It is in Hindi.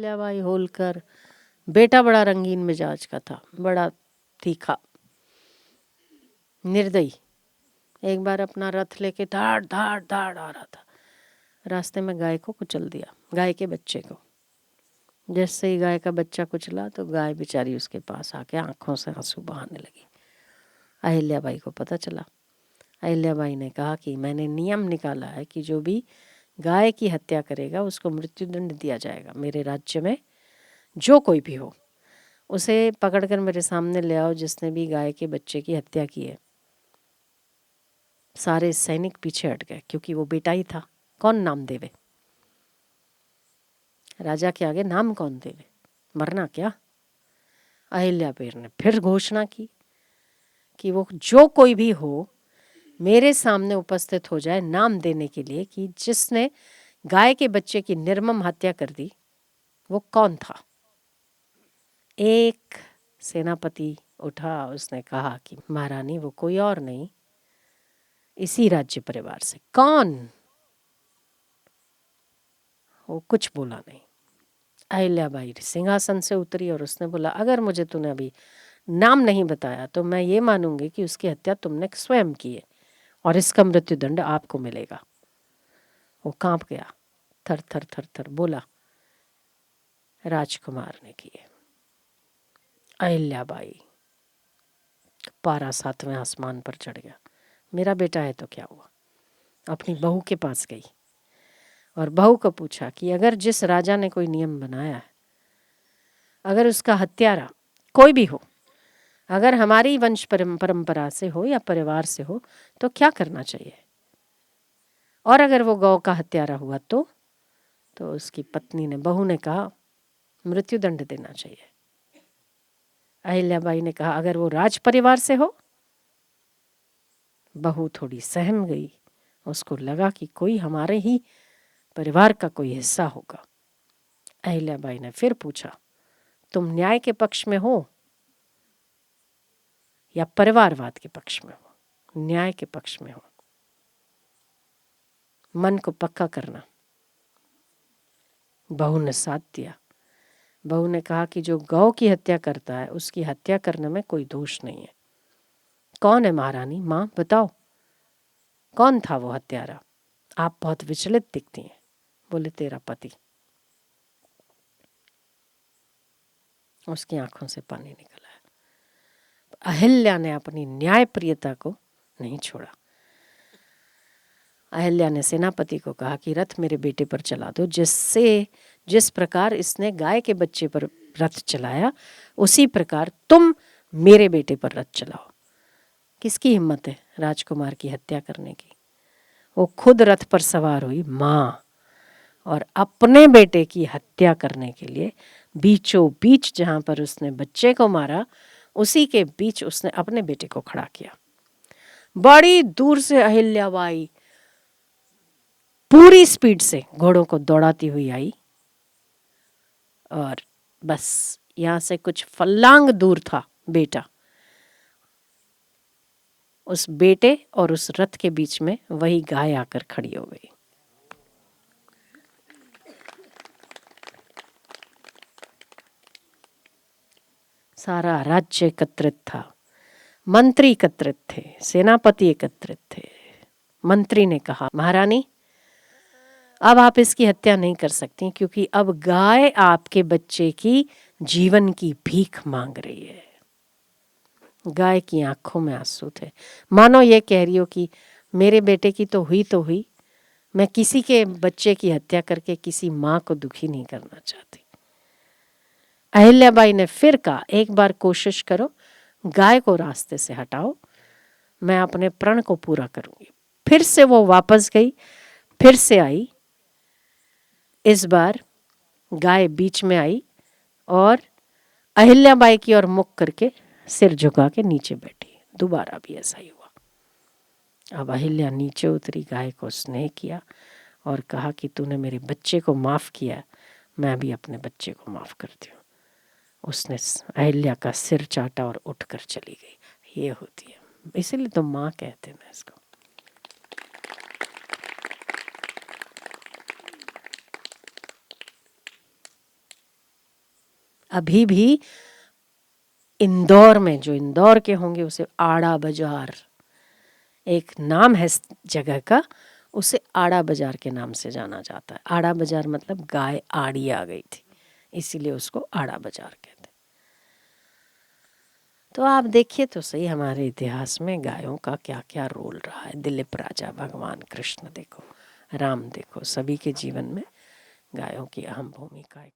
अहिल्याबाई होलकर। बेटा बड़ा रंगीन मिजाज का था, बड़ा तीखा, निर्दयी। एक बार अपना रथ लेके धाड़ धाड़ धाड़ आ रहा था, रास्ते में गाय को कुचल दिया, गाय के बच्चे को। जैसे ही गाय का बच्चा कुचला तो गाय बेचारी उसके पास आके आंखों से आंसू बहाने लगी। अहिल्याबाई को पता चला। अहिल्याबाई ने कहा कि मैंने नियम निकाला है कि जो भी गाय की हत्या करेगा उसको मृत्युदंड दिया जाएगा। मेरे राज्य में जो कोई भी हो उसे पकड़कर मेरे सामने ले आओ जिसने भी गाय के बच्चे की हत्या की है। सारे सैनिक पीछे हट गए क्योंकि वो बेटा ही था, कौन नाम देवे? राजा के आगे नाम कौन देवे? मरना क्या? अहिल्याबाई ने फिर घोषणा की कि वो जो कोई भी हो मेरे सामने उपस्थित हो जाए नाम देने के लिए कि जिसने गाय के बच्चे की निर्मम हत्या कर दी वो कौन था। एक सेनापति उठा, उसने कहा कि महारानी वो कोई और नहीं, इसी राज्य परिवार से। कौन? वो कुछ बोला नहीं। अहिल्याबाई सिंहासन से उतरी और उसने बोला, अगर मुझे तूने अभी नाम नहीं बताया तो मैं ये मानूंगी कि उसकी हत्या तुमने स्वयं की है और इसका मृत्युदंड आपको मिलेगा। वो कांप गया, थर थर थर थर बोला, राजकुमार ने किए। अहिल्याबाई पारा 7वें आसमान पर चढ़ गया। मेरा बेटा है तो क्या हुआ? अपनी बहू के पास गई और बहू को पूछा कि अगर जिस राजा ने कोई नियम बनाया है, अगर उसका हत्यारा कोई भी हो, अगर हमारी वंश परंपरा से हो या परिवार से हो तो क्या करना चाहिए? और अगर वो गौ का हत्यारा हुआ तो उसकी पत्नी ने, बहू ने कहा, मृत्युदंड देना चाहिए। अहिल्याबाई ने कहा, अगर वो राज परिवार से हो? बहू थोड़ी सहम गई, उसको लगा कि कोई हमारे ही परिवार का कोई हिस्सा होगा। अहिल्याबाई ने फिर पूछा, तुम न्याय के पक्ष में हो या परिवारवाद के पक्ष में हो? न्याय के पक्ष में हो। मन को पक्का करना। बहू ने साथ दिया। बहू ने कहा कि जो गौ की हत्या करता है उसकी हत्या करने में कोई दोष नहीं है। कौन है महारानी? माँ बताओ, कौन था वो हत्यारा? आप बहुत विचलित दिखती हैं। बोले, तेरा पति। उसकी आंखों से पानी निकला है। अहिल्या ने अपनी न्यायप्रियता को नहीं छोड़ा। अहिल्या ने सेनापति को कहा कि रथ मेरे बेटे पर चला दो, जिस प्रकार इसने गाय के बच्चे पर रथ चलाया उसी प्रकार तुम मेरे बेटे पर रथ चलाओ। किसकी हिम्मत है राजकुमार की हत्या करने की? वो खुद रथ पर सवार हुई माँ और अपने बेटे की हत्या करने के लिए बीचों बीच जहां पर उसने बच्चे को मारा उसी के बीच उसने अपने बेटे को खड़ा किया। बड़ी दूर से अहिल्याबाई पूरी स्पीड से घोड़ों को दौड़ाती हुई आई और बस यहां से कुछ फल्लांग दूर था बेटा। उस बेटे और उस रथ के बीच में वही गाय आकर खड़ी हो गई। सारा राज्य एकत्रित था, मंत्री एकत्रित थे, सेनापति एकत्रित थे। मंत्री ने कहा, महारानी अब आप इसकी हत्या नहीं कर सकती क्योंकि अब गाय आपके बच्चे की जीवन की भीख मांग रही है। गाय की आंखों में आंसू थे, मानो ये कह रही हो कि मेरे बेटे की तो हुई, मैं किसी के बच्चे की हत्या करके किसी माँ को दुखी नहीं करना चाहती। अहिल्याबाई ने फिर कहा, एक बार कोशिश करो, गाय को रास्ते से हटाओ, मैं अपने प्रण को पूरा करूंगी। फिर से वो वापस गई, फिर से आई। इस बार गाय बीच में आई और अहिल्याबाई की ओर मुख करके सिर झुका के नीचे बैठी। दोबारा भी ऐसा ही हुआ। अब अहिल्या नीचे उतरी, गाय को स्नेह किया और कहा कि तूने मेरे बच्चे को माफ किया, मैं भी अपने बच्चे को माफ करती हूँ। उसने अहिल्या का सिर चाटा और उठकर चली गई। ये होती है, इसीलिए तो माँ कहते हैं इसको। अभी भी इंदौर में, जो इंदौर के होंगे, उसे आड़ा बाजार, एक नाम है जगह का, उसे आड़ा बाजार के नाम से जाना जाता है। आड़ा बाजार मतलब गाय आड़ी आ गई थी, इसीलिए उसको आड़ा बाजार कहते। तो आप देखिए तो सही हमारे इतिहास में गायों का क्या क्या रोल रहा है। दिलीप राजा, भगवान कृष्ण देखो, राम देखो, सभी के जीवन में गायों की अहम भूमिका है।